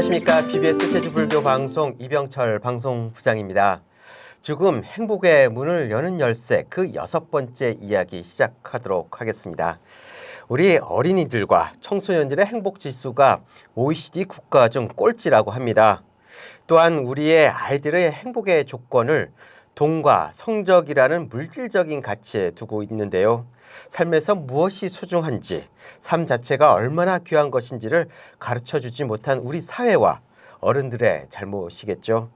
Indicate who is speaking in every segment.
Speaker 1: 안녕하십니까. PBS 제주불교 방송 이병철 방송부장입니다. 죽음 행복의 문을 여는 열쇠 그 6번째 이야기 시작하도록 하겠습니다. 우리 어린이들과 청소년들의 행복지수가 OECD 국가 중 꼴찌라고 합니다. 또한 우리의 아이들의 행복의 조건을 돈과 성적이라는 물질적인 가치에 두고 있는데요. 삶에서 무엇이 소중한지, 삶 자체가 얼마나 귀한 것인지를 가르쳐주지 못한 우리 사회와 어른들의 잘못이겠죠.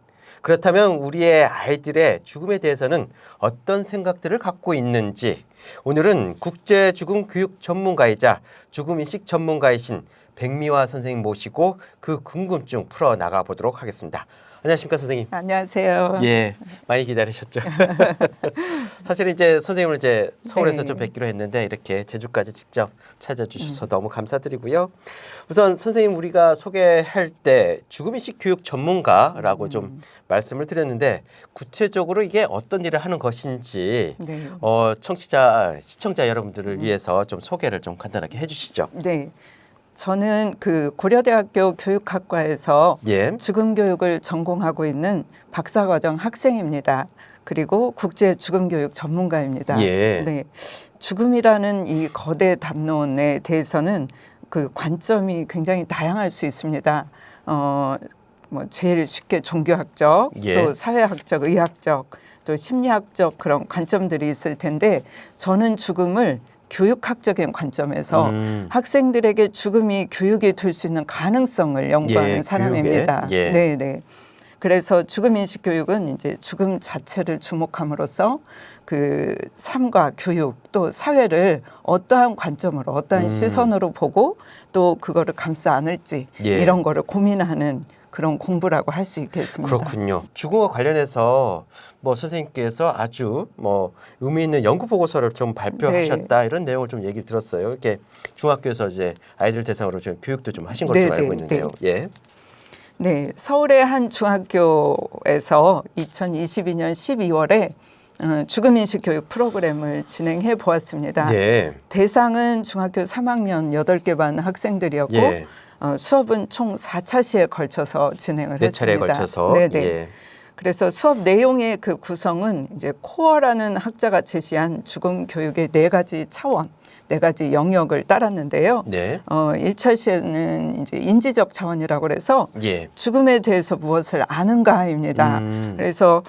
Speaker 1: 그렇다면 우리의 아이들의 죽음에 대해서는 어떤 생각들을 갖고 있는지, 오늘은 국제 죽음 교육 전문가이자 죽음인식 전문가이신 백미화 선생님 모시고 그 궁금증 풀어 나가 보도록 하겠습니다. 안녕하십니까, 선생님.
Speaker 2: 안녕하세요.
Speaker 1: 예, 많이 기다리셨죠. 사실 이제 선생님을 이제 서울에서
Speaker 2: 네.
Speaker 1: 좀 뵙기로 했는데 이렇게 제주까지 직접 찾아주셔서 너무 감사드리고요. 우선 선생님 우리가 소개할 때 죽음인식 교육 전문가라고 좀 말씀을 드렸는데 구체적으로 이게 어떤 일을 하는 것인지
Speaker 2: 네.
Speaker 1: 시청자 여러분들을 위해서 좀 소개를 좀 간단하게 해주시죠.
Speaker 2: 네. 저는 그 고려대학교 교육학과에서
Speaker 1: 예.
Speaker 2: 죽음 교육을 전공하고 있는 박사과정 학생입니다. 그리고 국제 죽음 교육 전문가입니다.
Speaker 1: 예.
Speaker 2: 네. 죽음이라는 이 거대 담론에 대해서는 그 관점이 굉장히 다양할 수 있습니다. 뭐 제일 쉽게 종교학적,
Speaker 1: 예.
Speaker 2: 또 사회학적, 의학적, 또 심리학적 그런 관점들이 있을 텐데 저는 죽음을 교육학적인 관점에서 학생들에게 죽음이 교육이 될 수 있는 가능성을 연구하는 사람입니다.
Speaker 1: 예.
Speaker 2: 네. 그래서 죽음인식 교육은 이제 죽음 자체를 주목함으로써 그 삶과 교육 또 사회를 어떠한 관점으로 어떠한 시선으로 보고 또 그거를 감싸 안을지 이런 거를 고민하는 그런 공부라고 할 수 있겠습니다.
Speaker 1: 그렇군요. 죽음과 관련해서 뭐 선생님께서 아주 뭐 의미 있는 연구 보고서를 좀 발표하셨다 이런 내용을 좀 얘기를 들었어요. 이렇게 중학교에서 이제 아이들 대상으로 좀 교육도 좀 하신 걸로 알고 있는데요. 예.
Speaker 2: 네, 서울의 한 중학교에서 2022년 12월에 죽음인식 교육 프로그램을 진행해 보았습니다.
Speaker 1: 네.
Speaker 2: 대상은 중학교 3학년 8개 반 학생들이었고
Speaker 1: 예.
Speaker 2: 수업은 총 4차 시에 걸쳐서 진행을
Speaker 1: 네
Speaker 2: 했습니다.
Speaker 1: 차례에 걸쳐서.
Speaker 2: 네네.
Speaker 1: 예.
Speaker 2: 그래서 수업 내용의 그 구성은 이제 코어라는 학자가 제시한 죽음 교육의 4가지 차원, 4가지 영역을 따랐는데요.
Speaker 1: 네.
Speaker 2: 1차 시에는 이제 인지적 차원이라고 그래서
Speaker 1: 예.
Speaker 2: 죽음에 대해서 무엇을 아는가입니다. 그래서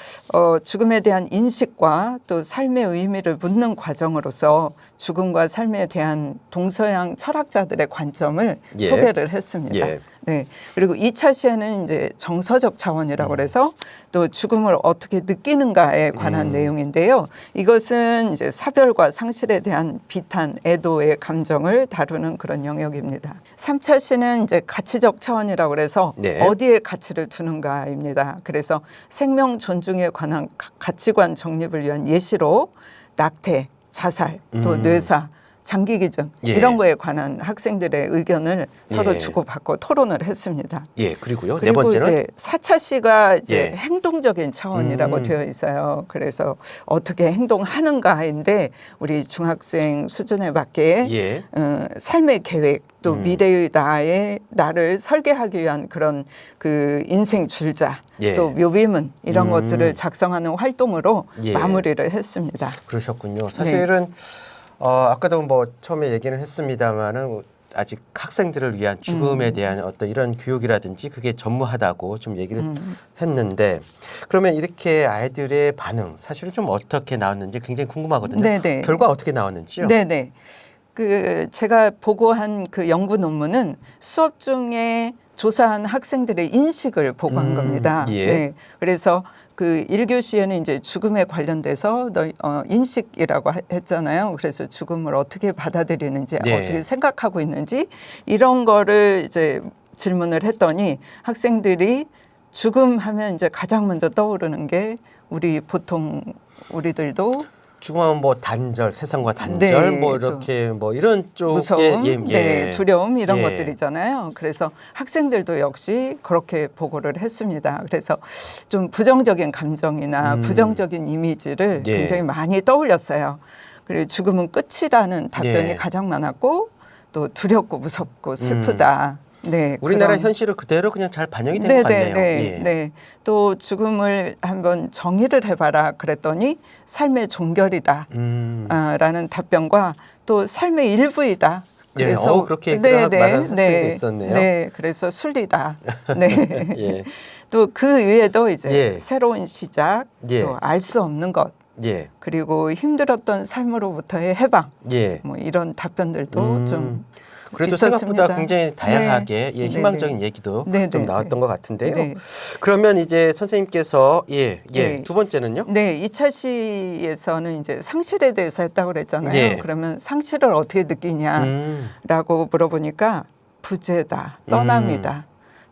Speaker 2: 죽음에 대한 인식과 또 삶의 의미를 묻는 과정으로서 죽음과 삶에 대한 동서양 철학자들의 관점을
Speaker 1: 예.
Speaker 2: 소개를 했습니다.
Speaker 1: 예.
Speaker 2: 네. 그리고 2차 시에는 이제 정서적 차원이라고 그래서 또 죽음을 어떻게 느끼는가에 관한 내용인데요. 이것은 이제 사별과 상실에 대한 비탄, 애도의 감정을 다루는 그런 영역입니다. 3차 시는 이제 가치적 차원이라고 그래서
Speaker 1: 네.
Speaker 2: 어디에 가치를 두는가입니다. 그래서 생명 존중에 관한 가치관 정립을 위한 예시로 낙태, 자살, 또 뇌사, 장기기증 이런 거에 관한 학생들의 의견을 서로 주고받고 토론을 했습니다.
Speaker 1: 예, 그리고요.
Speaker 2: 그리고
Speaker 1: 네 번째는
Speaker 2: 이제 4차 시가 이제 행동적인 차원이라고 되어 있어요. 그래서 어떻게 행동하는가인데 우리 중학생 수준에 맞게 삶의 계획 또 미래의 나를 설계하기 위한 그런 그 인생 줄자 또 묘비문 이런 것들을 작성하는 활동으로 마무리를 했습니다.
Speaker 1: 그러셨군요. 사실은 아까도 뭐 처음에 얘기는 했습니다만은 아직 학생들을 위한 죽음에 대한 어떤 이런 교육이라든지 그게 전무하다고 좀 얘기를 했는데 그러면 이렇게 아이들의 반응 사실은 좀 어떻게 나왔는지 굉장히 궁금하거든요.
Speaker 2: 네네.
Speaker 1: 결과 어떻게 나왔는지요?
Speaker 2: 네네. 그 제가 보고한 그 연구 논문은 수업 중에 조사한 학생들의 인식을 보고한 겁니다.
Speaker 1: 예.
Speaker 2: 네. 그래서 그 1교시에는 이제 죽음에 관련돼서 인식이라고 했잖아요. 그래서 죽음을 어떻게 받아들이는지 어떻게 생각하고 있는지 이런 거를 이제 질문을 했더니 학생들이 죽음 하면 이제 가장 먼저 떠오르는 게 우리들도
Speaker 1: 죽음하면 뭐 단절, 세상과 단절,
Speaker 2: 네,
Speaker 1: 뭐 이렇게 뭐 이런 쪽의
Speaker 2: 무서움, 두려움 이런 것들이잖아요. 그래서 학생들도 역시 그렇게 보고를 했습니다. 그래서 좀 부정적인 감정이나 부정적인 이미지를 굉장히 많이 떠올렸어요. 그리고 죽음은 끝이라는 답변이 가장 많았고 또 두렵고 무섭고 슬프다. 네,
Speaker 1: 우리나라
Speaker 2: 그런,
Speaker 1: 현실을 그대로 그냥 잘 반영이 된 것 같네요. 예.
Speaker 2: 네. 또 죽음을 한번 정의를 해봐라 그랬더니 삶의 종결이다 라는 답변과 또 삶의 일부이다. 그래서
Speaker 1: 그렇게 말하는 학생도 있었네요.
Speaker 2: 네, 그래서 순리다. 네.
Speaker 1: 예.
Speaker 2: 또 그 위에도 이제
Speaker 1: 예.
Speaker 2: 새로운 시작,
Speaker 1: 예.
Speaker 2: 또 알 수 없는 것,
Speaker 1: 예.
Speaker 2: 그리고 힘들었던 삶으로부터의 해방,
Speaker 1: 예.
Speaker 2: 뭐 이런 답변들도 좀
Speaker 1: 그래도
Speaker 2: 있었습니다.
Speaker 1: 생각보다 굉장히 다양하게
Speaker 2: 네.
Speaker 1: 희망적인 얘기도
Speaker 2: 네,
Speaker 1: 좀
Speaker 2: 네,
Speaker 1: 나왔던 것 같은데요.
Speaker 2: 네.
Speaker 1: 그러면 이제 선생님께서
Speaker 2: 네.
Speaker 1: 두 번째는요?
Speaker 2: 네, 2차 시에서는 이제 상실에 대해서 했다고 그랬잖아요.
Speaker 1: 예.
Speaker 2: 그러면 상실을 어떻게 느끼냐라고 물어보니까 부재다, 떠남이다,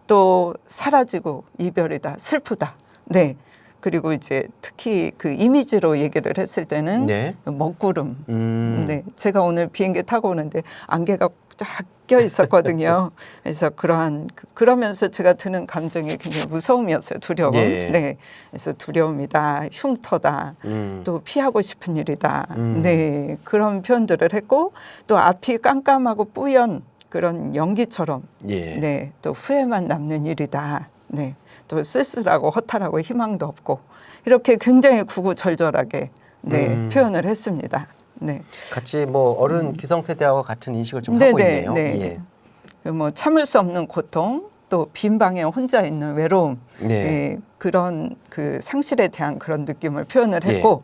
Speaker 2: 또 사라지고 이별이다, 슬프다. 네. 그리고 이제 특히 그 이미지로 얘기를 했을 때는
Speaker 1: 네.
Speaker 2: 먹구름. 네. 제가 오늘 비행기 타고 오는데 안개가 쫙 껴 있었거든요. 그래서 그러면서 제가 드는 감정이 굉장히 무서움이었어요. 두려움.
Speaker 1: 예.
Speaker 2: 네. 그래서 두려움이다, 흉터다, 또 피하고 싶은 일이다. 네. 그런 표현들을 했고 또 앞이 깜깜하고 뿌연 그런 연기처럼
Speaker 1: 예.
Speaker 2: 네. 또 후회만 남는 일이다. 네. 또 쓸쓸하고 허탈하고 희망도 없고 이렇게 굉장히 구구절절하게 네. 표현을 했습니다. 네.
Speaker 1: 같이 뭐 어른 기성세대와 같은 인식을 좀 하고 있네요.
Speaker 2: 네.
Speaker 1: 예.
Speaker 2: 뭐 참을 수 없는 고통, 또 빈 방에 혼자 있는 외로움,
Speaker 1: 네.
Speaker 2: 예, 그런 그 상실에 대한 그런 느낌을 표현을 했고,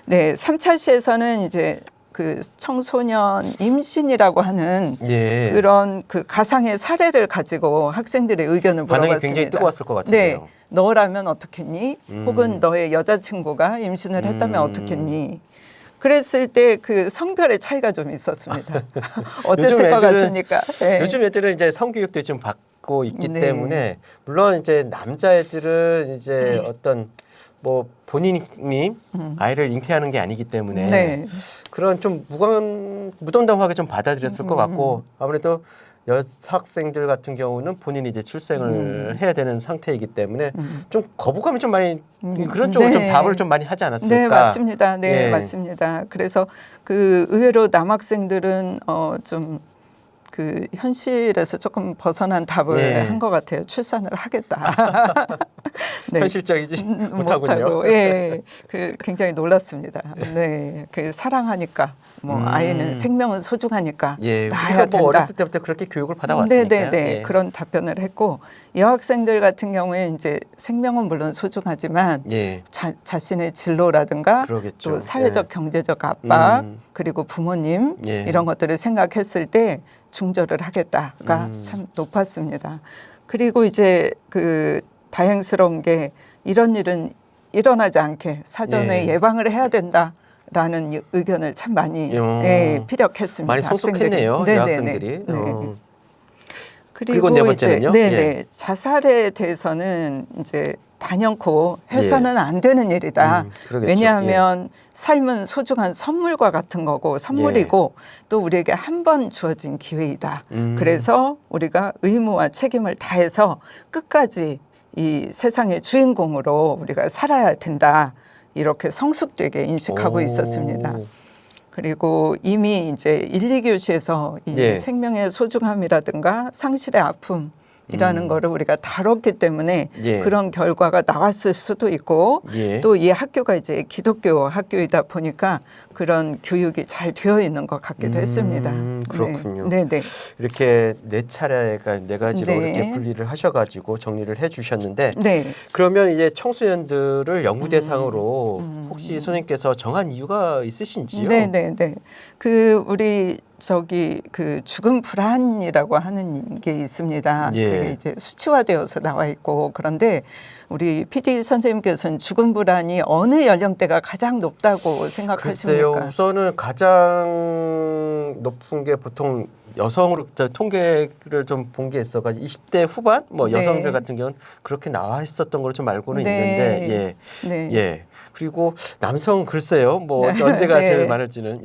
Speaker 2: 네, 3차 시에서는 이제 그 청소년 임신이라고 하는
Speaker 1: 예.
Speaker 2: 그런 그 가상의 사례를 가지고 학생들의 의견을
Speaker 1: 반응이
Speaker 2: 물어봤습니다.
Speaker 1: 굉장히 뜨거웠을 것 같은데요.
Speaker 2: 네, 너라면 어떻겠니? 혹은 너의 여자친구가 임신을 했다면 어떻겠니? 그랬을 때 그 성별의 차이가 좀 있었습니다. 어땠을 것 같습니까? 네.
Speaker 1: 요즘 애들은 이제 성교육도 좀 받고 있기
Speaker 2: 네.
Speaker 1: 때문에 물론 이제 남자애들은 이제 어떤 뭐 본인이 아이를 잉태하는 게 아니기 때문에
Speaker 2: 네.
Speaker 1: 그런 좀 무덤덤하게 좀 받아들였을 것 같고 아무래도 여학생들 같은 경우는 본인이 이제 출생을 해야 되는 상태이기 때문에 좀 거부감이 좀 많이 그런 쪽으로 좀 밥을 좀 많이 하지 않았을까?
Speaker 2: 네, 맞습니다. 네,
Speaker 1: 예.
Speaker 2: 맞습니다. 그래서 그 의외로 남학생들은 좀 그 현실에서 조금 벗어난 답을
Speaker 1: 예.
Speaker 2: 한 것 같아요. 출산을 하겠다. 네.
Speaker 1: 현실적이지 못하군요.
Speaker 2: 예, 그 굉장히 놀랐습니다. 네, 그 사랑하니까 뭐 아이는 생명은 소중하니까
Speaker 1: 예,
Speaker 2: 낳아야
Speaker 1: 우리가
Speaker 2: 된다.
Speaker 1: 뭐 어렸을 때부터 그렇게 교육을 받아왔으니까요.
Speaker 2: 네.
Speaker 1: 예.
Speaker 2: 그런 답변을 했고 여학생들 같은 경우에 이제 생명은 물론 소중하지만
Speaker 1: 예.
Speaker 2: 자신의 진로라든가
Speaker 1: 그러겠죠.
Speaker 2: 또 사회적
Speaker 1: 예.
Speaker 2: 경제적 압박 그리고 부모님
Speaker 1: 예.
Speaker 2: 이런 것들을 생각했을 때 중절을 하겠다가 참 높았습니다. 그리고 이제 그 다행스러운 게 이런 일은 일어나지 않게 사전에
Speaker 1: 예.
Speaker 2: 예방을 해야 된다라는 의견을 참 많이 피력했습니다.
Speaker 1: 많이 속속했네요.
Speaker 2: 학생들이.
Speaker 1: 여학생들이.
Speaker 2: 네.
Speaker 1: 그리고 네 번째는요?
Speaker 2: 네. 자살에 대해서는 이제 단연코 해서는 안 되는 일이다.
Speaker 1: 그러겠죠.
Speaker 2: 왜냐하면 삶은 소중한 선물과 같은 거고 선물이고 또 우리에게 한 번 주어진 기회이다. 그래서 우리가 의무와 책임을 다해서 끝까지 이 세상의 주인공으로 우리가 살아야 된다. 이렇게 성숙되게 인식하고 있었습니다. 그리고 이미 이제 1, 2교시에서 이 생명의 소중함이라든가 상실의 아픔이라는 거를 우리가 다뤘기 때문에 그런 결과가 나왔을 수도 있고 또 이 학교가 이제 기독교 학교이다 보니까 그런 교육이 잘 되어 있는 것 같기도 했습니다.
Speaker 1: 그렇군요.
Speaker 2: 네.
Speaker 1: 이렇게 네 차례가 네 가지로 이렇게 분리를 하셔가지고 정리를 해주셨는데 그러면 이제 청소년들을 연구 대상으로 혹시 선생님께서 정한 이유가 있으신지요?
Speaker 2: 네. 그 우리 그 죽음 불안이라고 하는 게 있습니다. 그게 이제 수치화되어서 나와 있고 그런데 우리 PD 선생님께서는 죽음 불안이 어느 연령대가 가장 높다고 생각하십니까?
Speaker 1: 글쎄요. 우선은 가장 높은 게 보통 여성으로 통계를 좀 본 게 있어가지고 20대 후반 뭐 여성들 같은 경우는 그렇게 나와 있었던 걸로 좀 알고는 있는데 그리고 남성 글쎄요. 뭐 언제가 제일 많을지는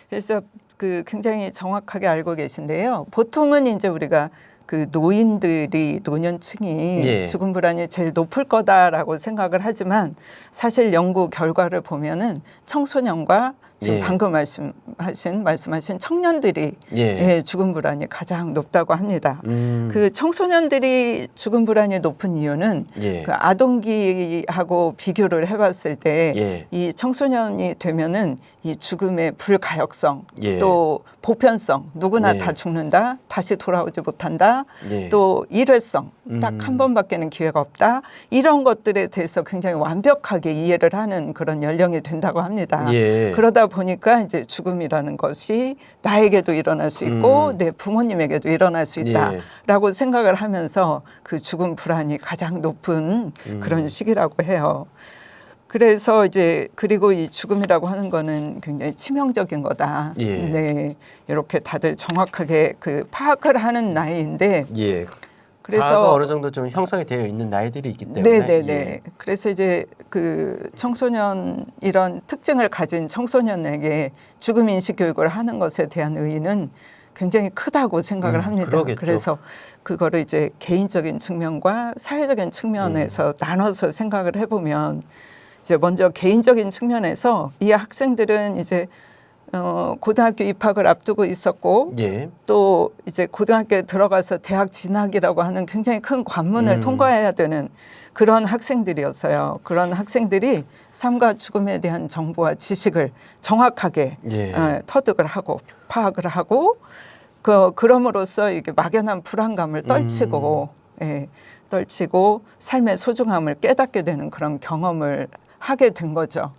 Speaker 2: 그래서 그 굉장히 정확하게 알고 계신데요. 보통은 이제 우리가 그 노인들이 노년층이 죽음 불안이 제일 높을 거다라고 생각을 하지만 사실 연구 결과를 보면은 청소년과 지금
Speaker 1: 예.
Speaker 2: 방금 말씀하신 청년들이 예, 죽음 불안이 가장 높다고 합니다. 그 청소년들이 죽음 불안이 높은 이유는
Speaker 1: 예.
Speaker 2: 그 아동기하고 비교를 해봤을 때 이
Speaker 1: 예.
Speaker 2: 청소년이 되면은 이 죽음의 불가역성
Speaker 1: 예.
Speaker 2: 또 보편성 누구나
Speaker 1: 예.
Speaker 2: 다 죽는다 다시 돌아오지 못한다
Speaker 1: 예.
Speaker 2: 또 일회성 딱 한 번밖에는 기회가 없다 이런 것들에 대해서 굉장히 완벽하게 이해를 하는 그런 연령이 된다고 합니다.
Speaker 1: 예.
Speaker 2: 그러다 보니까 이제 죽음이라는 것이 나에게도 일어날 수 있고 내 부모님에게도 일어날 수 있다라고 생각을 하면서 그 죽음 불안이 가장 높은 그런 시기라고 해요. 그래서 이제 그리고 이 죽음이라고 하는 거는 굉장히 치명적인 거다.
Speaker 1: 예.
Speaker 2: 네, 이렇게 다들 정확하게 그 파악을 하는 나이인데.
Speaker 1: 예.
Speaker 2: 그래서
Speaker 1: 자아가 어느 정도 좀 형성이 되어 있는 나이들이 있기 때문에.
Speaker 2: 네네네.
Speaker 1: 예.
Speaker 2: 그래서 이제 그 청소년 이런 특징을 가진 청소년에게 죽음 인식 교육을 하는 것에 대한 의의는 굉장히 크다고 생각을 합니다.
Speaker 1: 그러겠죠.
Speaker 2: 그래서 그거를 이제 개인적인 측면과 사회적인 측면에서 나눠서 생각을 해보면 이제 먼저 개인적인 측면에서 이 학생들은 이제 고등학교 입학을 앞두고 있었고
Speaker 1: 예.
Speaker 2: 또 이제 고등학교에 들어가서 대학 진학이라고 하는 굉장히 큰 관문을 통과해야 되는 그런 학생들이었어요. 그런 학생들이 삶과 죽음에 대한 정보와 지식을 정확하게 터득을 하고 파악을 하고 그럼으로써 이게 막연한 불안감을 떨치고 떨치고 삶의 소중함을 깨닫게 되는 그런 경험을 하게 된 거죠.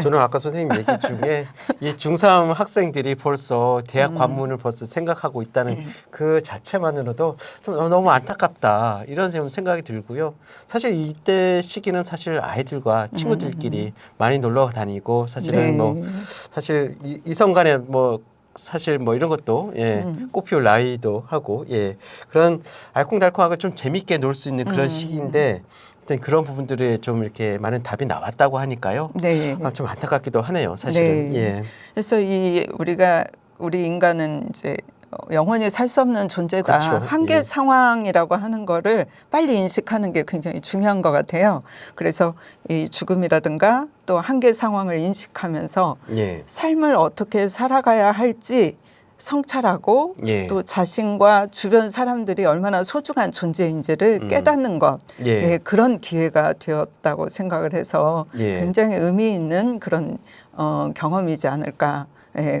Speaker 1: 저는 아까 선생님 얘기 중에 이 중3 학생들이 벌써 대학 관문을 벌써 생각하고 있다는 그 자체만으로도 좀 너무 안타깝다 이런 생각이 들고요. 사실 이때 시기는 사실 아이들과 친구들끼리 많이 놀러 다니고 사실은 뭐 사실 이성 간에 뭐 사실 뭐 이런 것도 꽃피울 나이도 하고 그런 알콩달콩하고 좀 재밌게 놀 수 있는 그런 시기인데 그런 부분들에 좀 이렇게 많은 답이 나왔다고 하니까요. 좀 안타깝기도 하네요, 사실은. 예.
Speaker 2: 그래서 우리 인간은 이제 영원히 살 수 없는 존재다.
Speaker 1: 그렇죠.
Speaker 2: 한계 상황이라고 하는 거를 빨리 인식하는 게 굉장히 중요한 것 같아요. 그래서 이 죽음이라든가 또 한계 상황을 인식하면서 삶을 어떻게 살아가야 할지 성찰하고 또 자신과 주변 사람들이 얼마나 소중한 존재인지를 깨닫는 것 그런 기회가 되었다고 생각을 해서 굉장히 의미 있는 그런 경험이지 않을까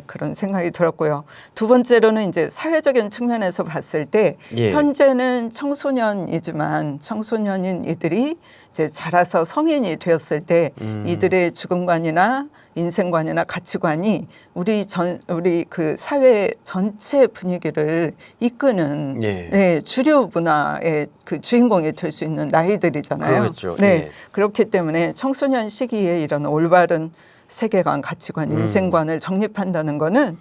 Speaker 2: 그런 생각이 들었고요. 두 번째로는 이제 사회적인 측면에서 봤을 때 현재는 청소년이지만 청소년인 이들이 이제 자라서 성인이 되었을 때 이들의 죽음관이나 인생관이나 가치관이 우리 그 사회 전체 분위기를 이끄는 주류 문화의 그 주인공이 될 수 있는 나이들이잖아요.
Speaker 1: 그렇죠.
Speaker 2: 그렇기 때문에 청소년 시기에 이런 올바른 세계관, 가치관, 인생관을 정립한다는 거는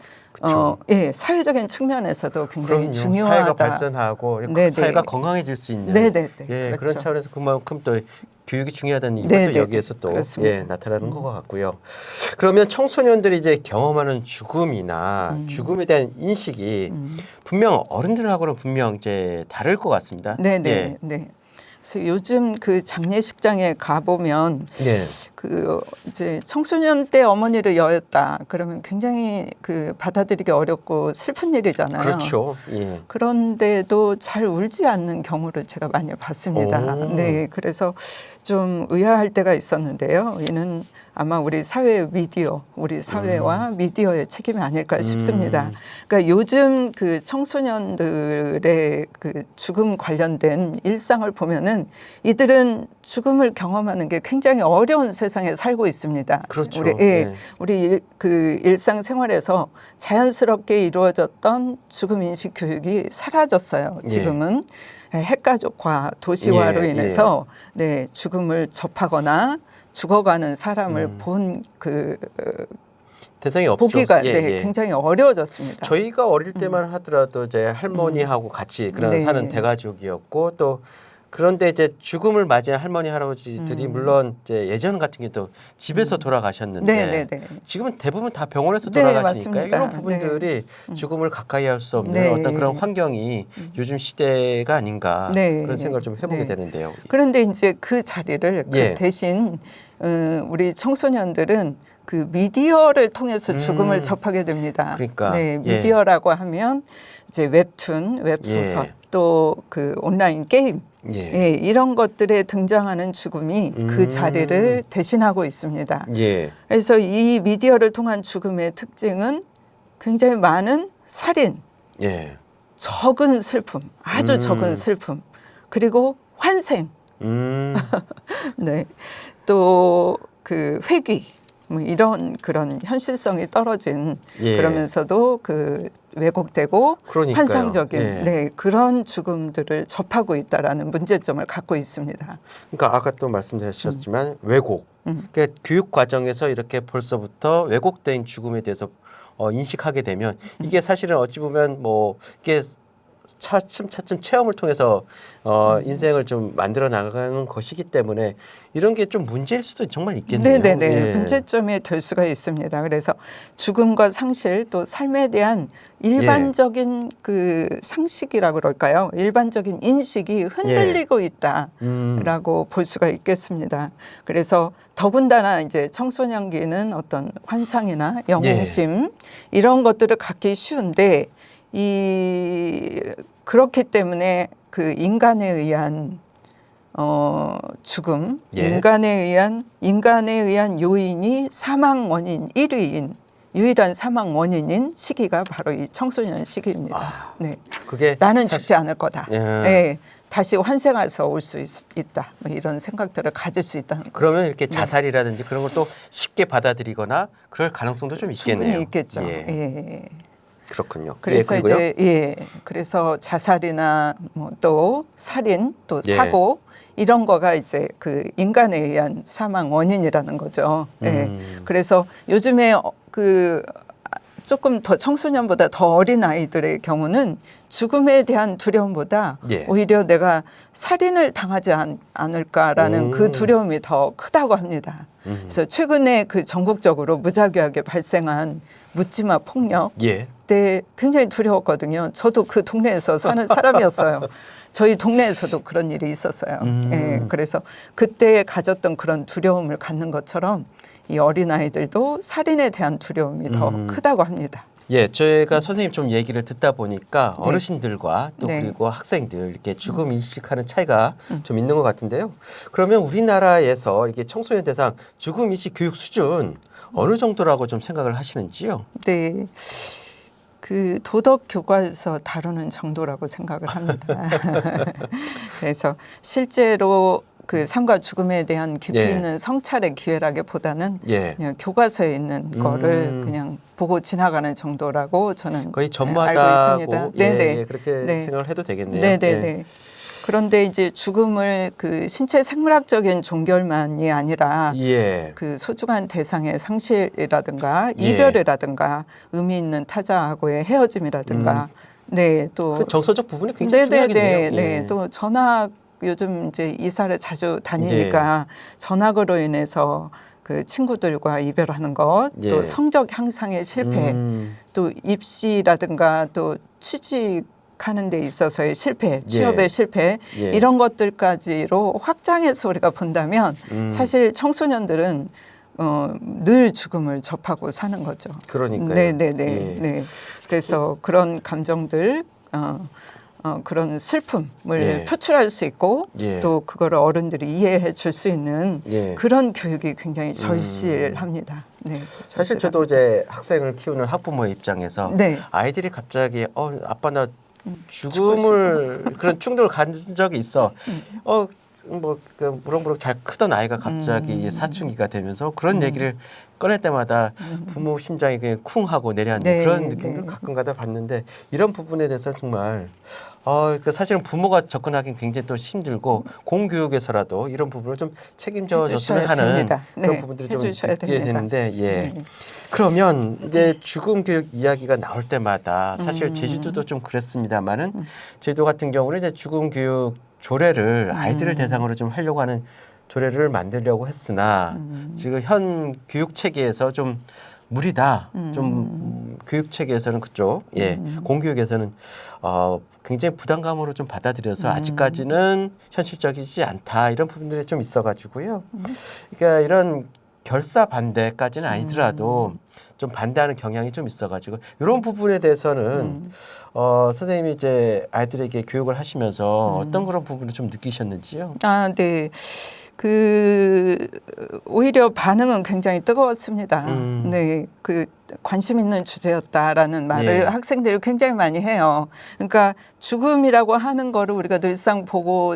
Speaker 2: 사회적인 측면에서도 굉장히 중요하다.
Speaker 1: 사회가 발전하고 사회가 건강해질 수 있는 그런
Speaker 2: 그렇죠.
Speaker 1: 차원에서 그만큼 또 교육이 중요하다는 이것도 여기에서 또 나타나는 것 같고요. 그러면 청소년들이 이제 경험하는 죽음이나 죽음에 대한 인식이 분명 어른들하고는 분명 이제 다를 것 같습니다.
Speaker 2: 그래서 요즘 그 장례식장에 가보면 그 이제 청소년 때 어머니를 여였다 그러면 굉장히 그 받아들이기 어렵고 슬픈 일이잖아요.
Speaker 1: 그렇죠.
Speaker 2: 그런데도 잘 울지 않는 경우를 제가 많이 봤습니다. 그래서 좀 의아할 때가 있었는데요. 이는 아마 우리 사회의 미디어, 우리 사회와 미디어의 책임이 아닐까 싶습니다. 그러니까 요즘 그 청소년들의 그 죽음 관련된 일상을 보면은 이들은 죽음을 경험하는 게 굉장히 어려운 세상에 살고 있습니다.
Speaker 1: 그렇죠.
Speaker 2: 우리 그 일상 생활에서 자연스럽게 이루어졌던 죽음 인식 교육이 사라졌어요. 지금은 핵가족화, 도시화로 인해서 죽음을 접하거나 죽어가는 사람을 본 그
Speaker 1: 대상이 없죠.
Speaker 2: 보기가 굉장히 어려워졌습니다.
Speaker 1: 저희가 어릴 때만 하더라도 이제 할머니하고 같이 그런 사는 대가족이었고 또 그런데 이제 죽음을 맞이한 할머니 할아버지들이 물론 이제 예전 같은 경우도 집에서 돌아가셨는데
Speaker 2: 네네네.
Speaker 1: 지금은 대부분 다 병원에서
Speaker 2: 네,
Speaker 1: 돌아가시니까
Speaker 2: 맞습니다.
Speaker 1: 이런 부분들이 죽음을 가까이 할 수 없는
Speaker 2: 네.
Speaker 1: 어떤 그런 환경이 요즘 시대가 아닌가
Speaker 2: 네.
Speaker 1: 그런 생각을 좀 해보게
Speaker 2: 네.
Speaker 1: 되는데요.
Speaker 2: 그런데 이제 그 자리를
Speaker 1: 예.
Speaker 2: 그 대신 우리 청소년들은 그 미디어를 통해서 죽음을 접하게 됩니다.
Speaker 1: 그러니까,
Speaker 2: 네,
Speaker 1: 예.
Speaker 2: 미디어라고 하면 이제 웹툰, 웹소설,
Speaker 1: 예.
Speaker 2: 또 그 온라인 게임,
Speaker 1: 예.
Speaker 2: 예, 이런 것들에 등장하는 죽음이 그 자리를 대신하고 있습니다.
Speaker 1: 예.
Speaker 2: 그래서 이 미디어를 통한 죽음의 특징은 굉장히 많은 살인,
Speaker 1: 예.
Speaker 2: 적은 슬픔, 아주 적은 슬픔, 그리고 환생, 네, 또 그 회귀, 뭐 이런 그런 현실성이 떨어진
Speaker 1: 예.
Speaker 2: 그러면서도 그 왜곡되고
Speaker 1: 그러니까요.
Speaker 2: 환상적인
Speaker 1: 예.
Speaker 2: 네, 그런 죽음들을 접하고 있다라는 문제점을 갖고 있습니다.
Speaker 1: 그러니까 아까 또 말씀하셨지만 왜곡. 그러니까 교육 과정에서 이렇게 벌써부터 왜곡된 죽음에 대해서 인식하게 되면 이게 사실은 어찌 보면 뭐 이게 차츰 체험을 통해서 인생을 좀 만들어 나가는 것이기 때문에 이런 게 좀 문제일 수도 정말 있겠네요.
Speaker 2: 네네네.
Speaker 1: 예.
Speaker 2: 문제점이 될 수가 있습니다. 그래서 죽음과 상실 또 삶에 대한 일반적인 그 상식이라고 그럴까요? 일반적인 인식이 흔들리고 있다라고 볼 수가 있겠습니다. 그래서 더군다나 이제 청소년기는 어떤 환상이나 영웅심 이런 것들을 갖기 쉬운데 그렇기 때문에 그 인간에 의한 죽음, 인간에 의한 요인이 사망 원인 1위인 유일한 사망 원인인 시기가 바로 이 청소년 시기입니다. 네,
Speaker 1: 그게
Speaker 2: 나는 죽지 않을 거다.
Speaker 1: 예.
Speaker 2: 네, 다시 환생해서 올 수 있다. 뭐 이런 생각들을 가질 수 있다는 거죠.
Speaker 1: 그러면 이렇게 자살이라든지 그런 걸 또 쉽게 받아들이거나 그럴 가능성도 좀 있겠네요.
Speaker 2: 충분히 있겠죠.
Speaker 1: 예.
Speaker 2: 예.
Speaker 1: 그렇군요.
Speaker 2: 그래서
Speaker 1: 그리고요?
Speaker 2: 이제 그래서 자살이나 뭐 또 살인 또
Speaker 1: 예.
Speaker 2: 사고 이런 거가 이제 그 인간에 의한 사망 원인이라는 거죠. 예. 그래서 요즘에 그 조금 더 청소년보다 더 어린 아이들의 경우는 죽음에 대한 두려움보다 오히려 내가 살인을 당하지 않을까라는 그 두려움이 더 크다고 합니다. 그래서 최근에 그 전국적으로 무작위하게 발생한 묻지마 폭력 때 굉장히 두려웠거든요. 저도 그 동네에서 사는 사람이었어요. 저희 동네에서도 그런 일이 있었어요. 예, 그래서 그때 가졌던 그런 두려움을 갖는 것처럼 이 어린아이들도 살인에 대한 두려움이 더 크다고 합니다.
Speaker 1: 예, 저희가 선생님 좀 얘기를 듣다 보니까 어르신들과 또 그리고 학생들 이렇게 죽음 인식하는 차이가 좀 있는 것 같은데요. 그러면 우리나라에서 이게 청소년 대상 죽음 인식 교육 수준 어느 정도라고 좀 생각을 하시는지요?
Speaker 2: 네. 그 도덕 교과에서 다루는 정도라고 생각을 합니다. 그래서 실제로 그 삶과 죽음에 대한 깊이 있는 성찰의 기회라기보다는 그냥 교과서에 있는 거를 그냥 보고 지나가는 정도라고 저는
Speaker 1: 거의
Speaker 2: 알고
Speaker 1: 전무하다고
Speaker 2: 있습니다. 네네.
Speaker 1: 그렇게 생각을 해도 되겠네요.
Speaker 2: 네네네. 그런데 이제 죽음을 그 신체 생물학적인 종결만이 아니라 그 소중한 대상의 상실이라든가 이별이라든가 의미 있는 타자하고의 헤어짐이라든가 또
Speaker 1: 그 정서적 부분이 굉장히 중요하겠네요.
Speaker 2: 네, 또 전학 요즘 이제 이사를 자주 다니니까 전학으로 인해서 그 친구들과 이별하는 것, 또 성적 향상의 실패, 또 입시라든가 또 취직하는 데 있어서의 실패, 취업의 실패 이런 것들까지로 확장해서 우리가 본다면 사실 청소년들은 늘 죽음을 접하고 사는 거죠.
Speaker 1: 그러니까요.
Speaker 2: 네. 그래서 그런 감정들 그런 슬픔을 표출할 수 있고 또 그거를 어른들이 이해해 줄 수 있는 그런 교육이 굉장히 절실합니다. 네,
Speaker 1: 사실 저도 이제 학생을 키우는 학부모 입장에서 아이들이 갑자기 아빠 나 죽음을 그런 충동을 가진 적이 있어. 그 무럭무럭 잘 크던 아이가 갑자기 사춘기가 되면서 그런 얘기를 꺼낼 때마다 부모 심장이 그냥 쿵 하고 내려앉는 그런 느낌을 가끔가다 봤는데 이런 부분에 대해서 정말 사실은 부모가 접근하기는 굉장히 또 힘들고 공교육에서라도 이런 부분을 좀 책임져 줬으면 하는 그런 부분들이 좀 있게 되는데 그러면 이제 죽음 교육 이야기가 나올 때마다 사실 제주도도 좀 그랬습니다만은 제주도 같은 경우는 이제 죽음 교육 조례를 아이들을 대상으로 좀 하려고 하는 조례를 만들려고 했으나 지금 현 교육 체계에서 좀 무리다. 좀 교육 체계에서는 그쪽, 공교육에서는 굉장히 부담감으로 좀 받아들여서 아직까지는 현실적이지 않다 이런 부분들이 좀 있어가지고요. 그러니까 이런 결사 반대까지는 아니더라도 좀 반대하는 경향이 좀 있어가지고 이런 부분에 대해서는 선생님이 이제 아이들에게 교육을 하시면서 어떤 그런 부분을 좀 느끼셨는지요?
Speaker 2: 아, 네. 오히려 반응은 굉장히 뜨거웠습니다. 네. 관심 있는 주제였다라는 말을 학생들이 굉장히 많이 해요. 그러니까 죽음이라고 하는 거를 우리가 늘상 보고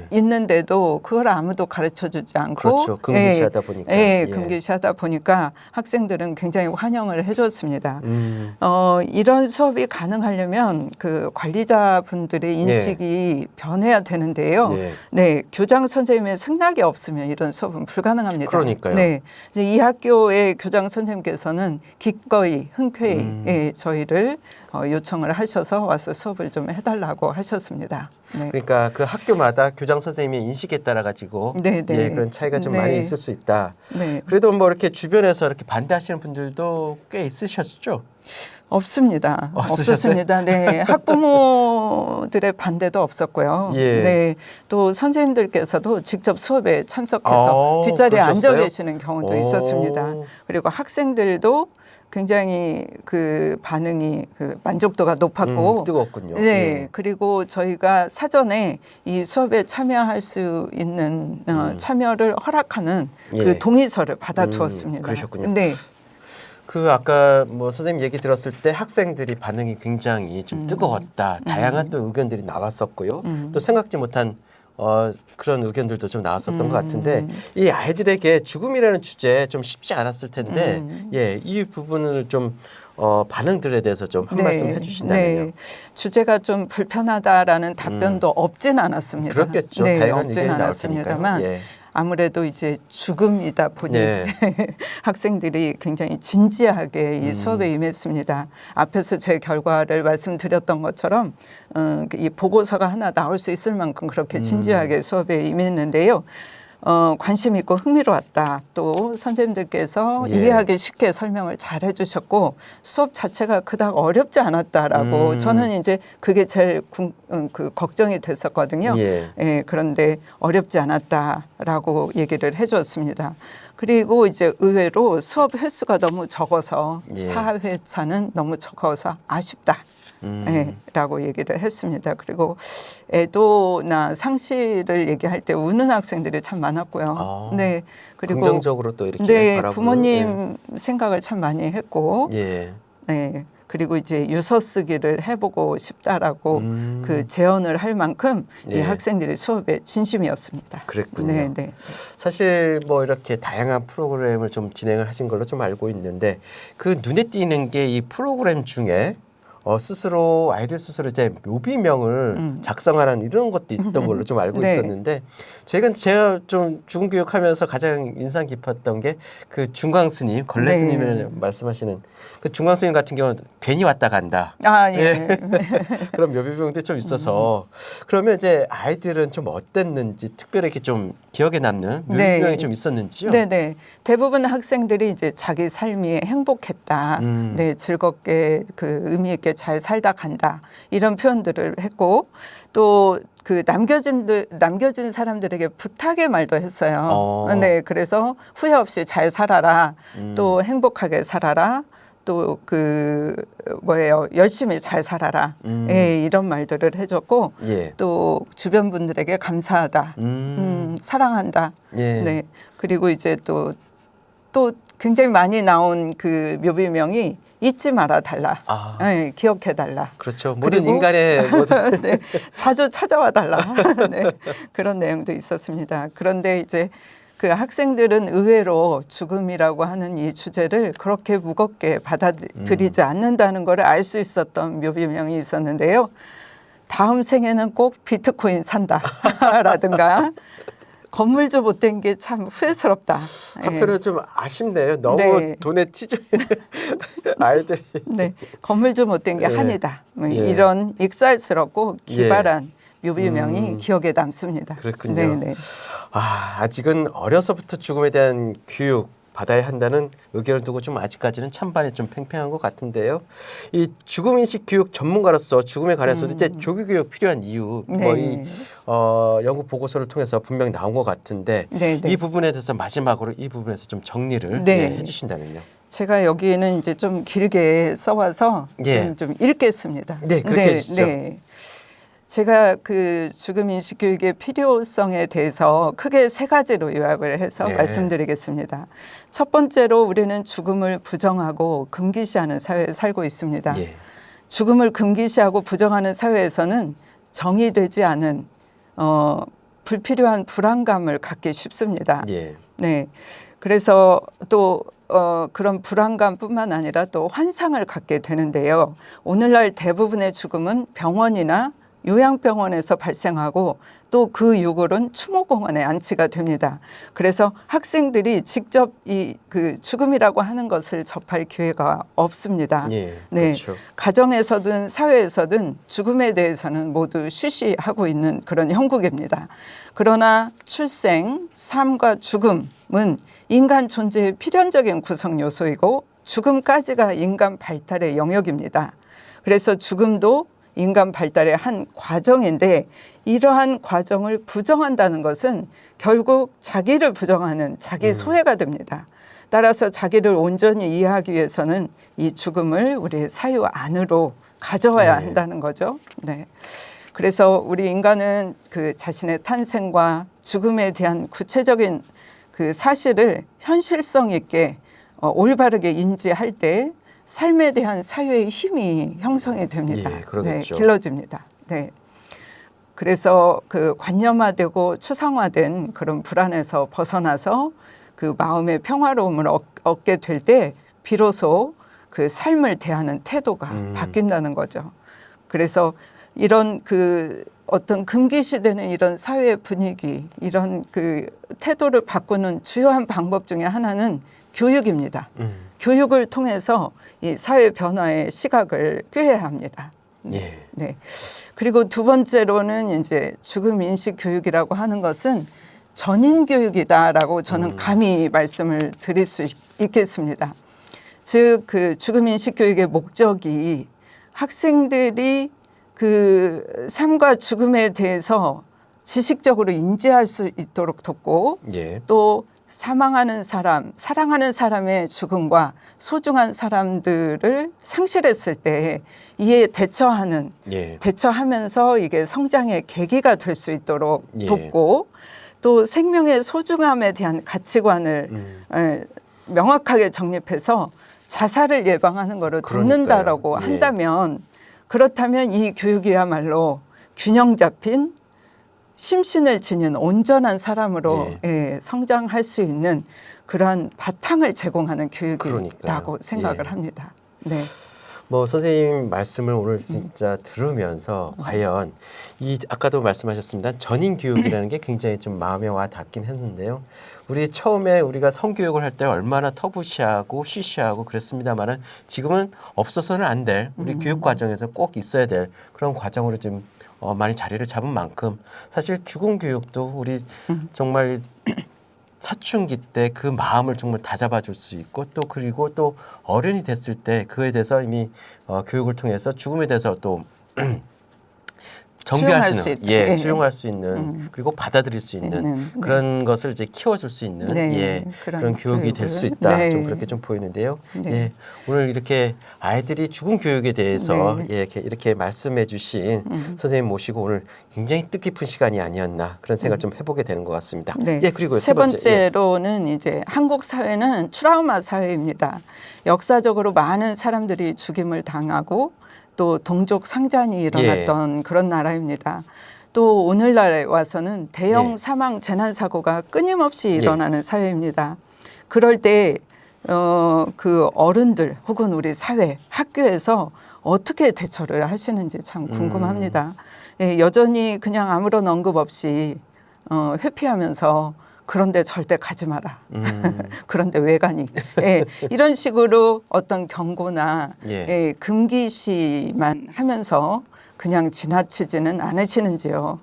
Speaker 2: 있는데도 그걸 아무도 가르쳐 주지 않고.
Speaker 1: 그렇죠. 금기시하다 보니까.
Speaker 2: 금기시하다 보니까 학생들은 굉장히 환영을 해줬습니다. 이런 수업이 가능하려면 그 관리자분들의 인식이 변해야 되는데요. 네. 교장 선생님의 승낙이 없으면 이런 수업은 불가능합니다.
Speaker 1: 그러니까요.
Speaker 2: 네. 이제 이 학교의 교장 선생님께서는 기꺼이 흔쾌히 저희를 요청을 하셔서 와서 수업을 좀 해달라고 하셨습니다. 네.
Speaker 1: 그러니까 그 학교마다 교장 선생님의 인식에 따라 가지고 그런 차이가 좀 많이 있을 수 있다. 그래도 뭐 이렇게 주변에서 이렇게 반대하시는 분들도 꽤 있으셨죠?
Speaker 2: 없습니다. 없었습니다. 네, 학부모들의 반대도 없었고요. 네, 또 선생님들께서도 직접 수업에 참석해서 뒷자리에 앉아 계시는 경우도 있었습니다. 그리고 학생들도 굉장히 그 반응이 그 만족도가 높았고
Speaker 1: 뜨거웠군요.
Speaker 2: 네, 그리고 저희가 사전에 이 수업에 참여할 수 있는 참여를 허락하는 그 동의서를 받아주었습니다.
Speaker 1: 그러셨군요.
Speaker 2: 네.
Speaker 1: 그 아까 뭐 선생님 얘기 들었을 때 학생들이 반응이 굉장히 좀 뜨거웠다. 다양한 또 의견들이 나왔었고요. 또 생각지 못한 그런 의견들도 좀 나왔었던 것 같은데 이 아이들에게 죽음이라는 주제 좀 쉽지 않았을 텐데 이 부분을 좀 반응들에 대해서 좀 한 말씀 해주신다면요.
Speaker 2: 주제가 좀 불편하다라는 답변도 없진 않았습니다.
Speaker 1: 그렇겠죠. 다양한 의견이 나올 테니까요.
Speaker 2: 아무래도 이제 죽음이다 보니 학생들이 굉장히 진지하게 이 수업에 임했습니다. 앞에서 제 결과를 말씀드렸던 것처럼 이 보고서가 하나 나올 수 있을 만큼 그렇게 진지하게 수업에 임했는데요. 관심 있고 흥미로웠다. 또 선생님들께서 이해하기 쉽게 설명을 잘 해주셨고 수업 자체가 그닥 어렵지 않았다라고 저는 이제 그게 제일 걱정이 됐었거든요. 그런데 어렵지 않았다라고 얘기를 해주었습니다. 그리고 이제 의외로 수업 횟수가 너무 적어서 4회차는 너무 적어서 아쉽다. 라고 얘기를 했습니다. 그리고 애도나 상실을 얘기할 때 우는 학생들이 참 많았고요. 네, 그리고
Speaker 1: 긍정적으로 또 이렇게 바라보는,
Speaker 2: 부모님 생각을 참 많이 했고, 네, 그리고 이제 유서 쓰기를 해보고 싶다라고 그 제언을 할 만큼 이 학생들이 수업에 진심이었습니다.
Speaker 1: 그랬군요.
Speaker 2: 네.
Speaker 1: 사실 뭐 이렇게 다양한 프로그램을 좀 진행을 하신 걸로 좀 알고 있는데 그 눈에 띄는 게 이 프로그램 중에 스스로 아이들 스스로 이제 묘비명을 작성하는 이런 것도 있던 걸로 좀 알고 있었는데 제가 좀 죽음 교육하면서 가장 인상 깊었던 게 그 중광 스님, 걸레 스님을 말씀하시는 그 중광 스님 같은 경우는 괜히 왔다 간다. 그런 묘비명도 좀 있어서 그러면 이제 아이들은 좀 어땠는지 특별히 이렇게 좀 기억에 남는 묘비명이 좀 있었는지요?
Speaker 2: 네네. 대부분 학생들이 이제 자기 삶이 행복했다. 즐겁게 그 의미 있게 잘 살다 간다. 이런 표현들을 했고 또 그 남겨진 사람들에게 부탁의 말도 했어요. 네, 그래서 후회 없이 잘 살아라. 또 행복하게 살아라. 또 열심히 잘 살아라. 이런 말들을 해줬고 또 주변 분들에게 감사하다. 사랑한다. 네. 그리고 이제 또 굉장히 많이 나온 그 묘비명이 잊지 말아 달라. 기억해 달라.
Speaker 1: 그렇죠. 모든 인간의 모든
Speaker 2: 자주 찾아와 달라. 그런 내용도 있었습니다. 그런데 이제 그 학생들은 의외로 죽음이라고 하는 이 주제를 그렇게 무겁게 받아들이지 않는다는 걸 알 수 있었던 묘비명이 있었는데요. 다음 생에는 꼭 비트코인 산다. 라든가 건물주 못 된 게 참 후회스럽다.
Speaker 1: 한편으로 좀 아쉽네요. 너무 돈에 치중해 아이들이.
Speaker 2: 건물주 못 된 게 한이다. 이런 익살스럽고 기발한 묘비명이 기억에 남습니다.
Speaker 1: 그렇군요.
Speaker 2: 네네.
Speaker 1: 아직은 어려서부터 죽음에 대한 교육 받아야 한다는 의견을 두고 좀 아직까지는 찬반이 좀 팽팽한 것 같은데요. 이 죽음 인식 교육 전문가로서 죽음에 관해서도 이제 조기 교육 필요한 이유
Speaker 2: 네.
Speaker 1: 연구 보고서를 통해서 분명 나온 것 같은데
Speaker 2: 네, 네.
Speaker 1: 이 부분에 대해서 마지막으로 이 부분에서 좀 정리를
Speaker 2: 네.
Speaker 1: 해주신다면요.
Speaker 2: 제가 여기에는 이제 좀 길게 써와서 좀 읽겠습니다.
Speaker 1: 네, 그렇게 해주시죠.
Speaker 2: 네. 제가 그 죽음 인식 교육의 필요성에 대해서 크게 세 가지로 요약을 해서 말씀드리겠습니다. 첫 번째로 우리는 죽음을 부정하고 금기시하는 사회에 살고 있습니다. 죽음을 금기시하고 부정하는 사회에서는 정의되지 않은 불필요한 불안감을 갖기 쉽습니다. 네. 그래서 또 그런 불안감뿐만 아니라 또 환상을 갖게 되는데요. 오늘날 대부분의 죽음은 병원이나 요양병원에서 발생하고 또 그 유골은 추모공원에 안치가 됩니다. 그래서 학생들이 직접 그 죽음이라고 하는 것을 접할 기회가 없습니다.
Speaker 1: 그렇죠.
Speaker 2: 가정에서든 사회에서든 죽음에 대해서는 모두 쉬쉬하고 있는 그런 형국입니다. 그러나 출생, 삶과 죽음은 인간 존재의 필연적인 구성 요소이고 죽음까지가 인간 발달의 영역입니다. 그래서 죽음도 인간 발달의 한 과정인데 이러한 과정을 부정한다는 것은 결국 자기를 부정하는 자기 소외가 됩니다. 따라서 자기를 온전히 이해하기 위해서는 이 죽음을 우리의 사유 안으로 가져와야 한다는 거죠. 네. 그래서 우리 인간은 그 자신의 탄생과 죽음에 대한 구체적인 그 사실을 현실성 있게 올바르게 인지할 때 삶에 대한 사유의 힘이 형성이 됩니다. 길러집니다. 네. 그래서 그 관념화되고 추상화된 그런 불안에서 벗어나서 그 마음의 평화로움을 얻게 될 때 비로소 그 삶을 대하는 태도가 바뀐다는 거죠. 그래서 이런 그 어떤 금기시되는 이런 사회 분위기, 이런 그 태도를 바꾸는 주요한 방법 중에 하나는 교육입니다. 교육을 통해서 이 사회 변화의 시각을 꾀해야 합니다. 네. 그리고 두 번째로는 이제 죽음 인식 교육이라고 하는 것은 전인 교육이다라고 저는 감히 말씀을 드릴 수 있겠습니다. 즉, 그 죽음 인식 교육의 목적이 학생들이 그 삶과 죽음에 대해서 지식적으로 인지할 수 있도록 돕고 또 사망하는 사람, 사랑하는 사람의 죽음과 소중한 사람들을 상실했을 때 이에 대처하면서 이게 성장의 계기가 될 수 있도록 돕고 또 생명의 소중함에 대한 가치관을 명확하게 정립해서 자살을 예방하는 것을 돕는다라고 한다면 그렇다면 이 교육이야말로 균형 잡힌 심신을 지닌 온전한 사람으로 성장할 수 있는 그러한 바탕을 제공하는 교육이라고 생각을 합니다. 네.
Speaker 1: 뭐 선생님 말씀을 오늘 진짜 들으면서 과연 이 아까도 말씀하셨습니다. 전인 교육이라는 게 굉장히 좀 마음에 와 닿긴 했는데요. 우리 처음에 우리가 성교육을 할 때 얼마나 터부시하고 쉬쉬하고 그랬습니다만은 지금은 없어서는 안 될 우리 교육 과정에서 꼭 있어야 될 그런 과정으로 좀 많이 자리를 잡은 만큼 사실 죽음 교육도 우리 정말 사춘기 때 그 마음을 정말 다잡아 줄 수 있고 또 그리고 또 어른이 됐을 때 그에 대해서 이미 교육을 통해서 죽음에 대해서 또 정비할 수 있는, 수용할 수 있는 그리고 받아들일 수 있는 그런 것을 이제 키워줄 수 있는 그런 교육이 될 수 있다. 좀 그렇게 좀 보이는데요. 오늘 이렇게 아이들이 죽음 교육에 대해서 이렇게 말씀해주신 선생님 모시고 오늘 굉장히 뜻깊은 시간이 아니었나 그런 생각을 좀 해보게 되는 것 같습니다. 그리고
Speaker 2: 세 번째로는 이제 한국 사회는 트라우마 사회입니다. 역사적으로 많은 사람들이 죽임을 당하고 또 동족 상잔이 일어났던 그런 나라입니다. 또 오늘날에 와서는 대형 사망 재난 사고가 끊임없이 일어나는 사회입니다. 그럴 때 그 어른들 혹은 우리 사회, 학교에서 어떻게 대처를 하시는지 참 궁금합니다. 여전히 그냥 아무런 언급 없이 회피하면서 그런데 절대 가지 마라. 그런데 왜 가니? 이런 식으로 어떤 경고나 금기시만 하면서 그냥 지나치지는 않으시는지요.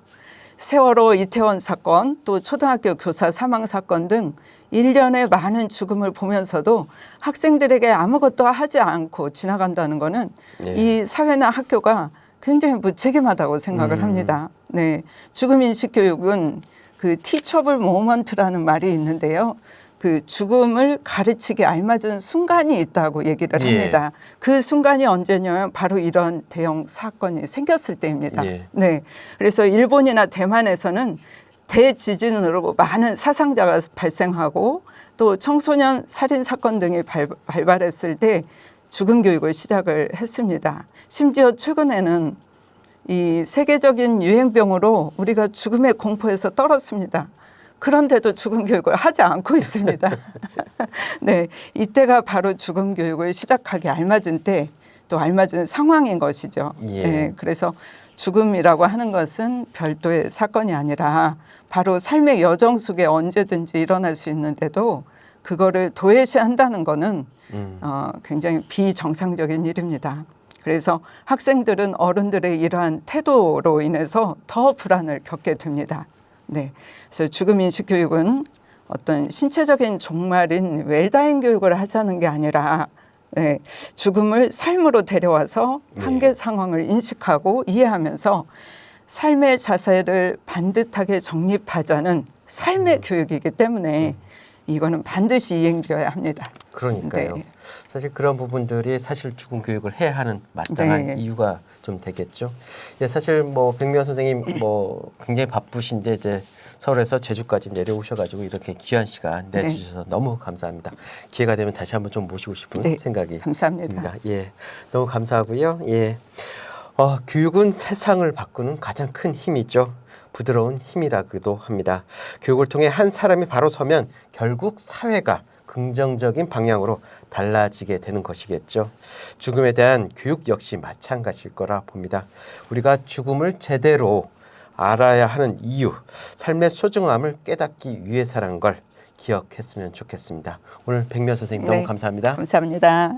Speaker 2: 세월호 이태원 사건, 또 초등학교 교사 사망 사건 등 일련의 많은 죽음을 보면서도 학생들에게 아무것도 하지 않고 지나간다는 거는
Speaker 1: 네.
Speaker 2: 이 사회나 학교가 굉장히 무책임하다고 생각을 합니다. 네, 죽음 인식 교육은 그 teachable moment라는 말이 있는데요. 그 죽음을 가르치기 알맞은 순간이 있다고 얘기를 합니다. 그 순간이 언제냐면 바로 이런 대형 사건이 생겼을 때입니다. 네, 그래서 일본이나 대만에서는 대지진으로 많은 사상자가 발생하고 또 청소년 살인 사건 등이 발발했을 때 죽음 교육을 시작을 했습니다. 심지어 최근에는 이 세계적인 유행병으로 우리가 죽음의 공포에서 떨었습니다. 그런데도 죽음 교육을 하지 않고 있습니다. 네, 이때가 바로 죽음 교육을 시작하기 알맞은 때, 또 알맞은 상황인 것이죠. 네, 그래서 죽음이라고 하는 것은 별도의 사건이 아니라 바로 삶의 여정 속에 언제든지 일어날 수 있는데도 그거를 도외시한다는 거는 굉장히 비정상적인 일입니다. 그래서 학생들은 어른들의 이러한 태도로 인해서 더 불안을 겪게 됩니다. 네, 그래서 죽음 인식 교육은 어떤 신체적인 종말인 웰다잉 교육을 하자는 게 아니라 네, 죽음을 삶으로 데려와서 한계 상황을 인식하고 이해하면서 삶의 자세를 반듯하게 정립하자는 삶의 교육이기 때문에 이거는 반드시 이행되어야 합니다.
Speaker 1: 그러니까요.
Speaker 2: 네.
Speaker 1: 사실 그런 부분들이 사실 죽음 교육을 해야 하는 마땅한 이유가 좀 되겠죠. 예, 사실 뭐 백미화 선생님 뭐 굉장히 바쁘신데 이제 서울에서 제주까지 내려오셔가지고 이렇게 귀한 시간 내주셔서 너무 감사합니다. 기회가 되면 다시 한번 좀 모시고 싶은 생각이
Speaker 2: 감사합니다.
Speaker 1: 듭니다. 예, 너무 감사하고요. 예, 교육은 세상을 바꾸는 가장 큰 힘이죠. 부드러운 힘이라고도 합니다. 교육을 통해 한 사람이 바로 서면 결국 사회가 긍정적인 방향으로 달라지게 되는 것이겠죠. 죽음에 대한 교육 역시 마찬가지일 거라 봅니다. 우리가 죽음을 제대로 알아야 하는 이유, 삶의 소중함을 깨닫기 위해서라는 걸 기억했으면 좋겠습니다. 오늘 백미화 선생님 너무 감사합니다.
Speaker 2: 감사합니다.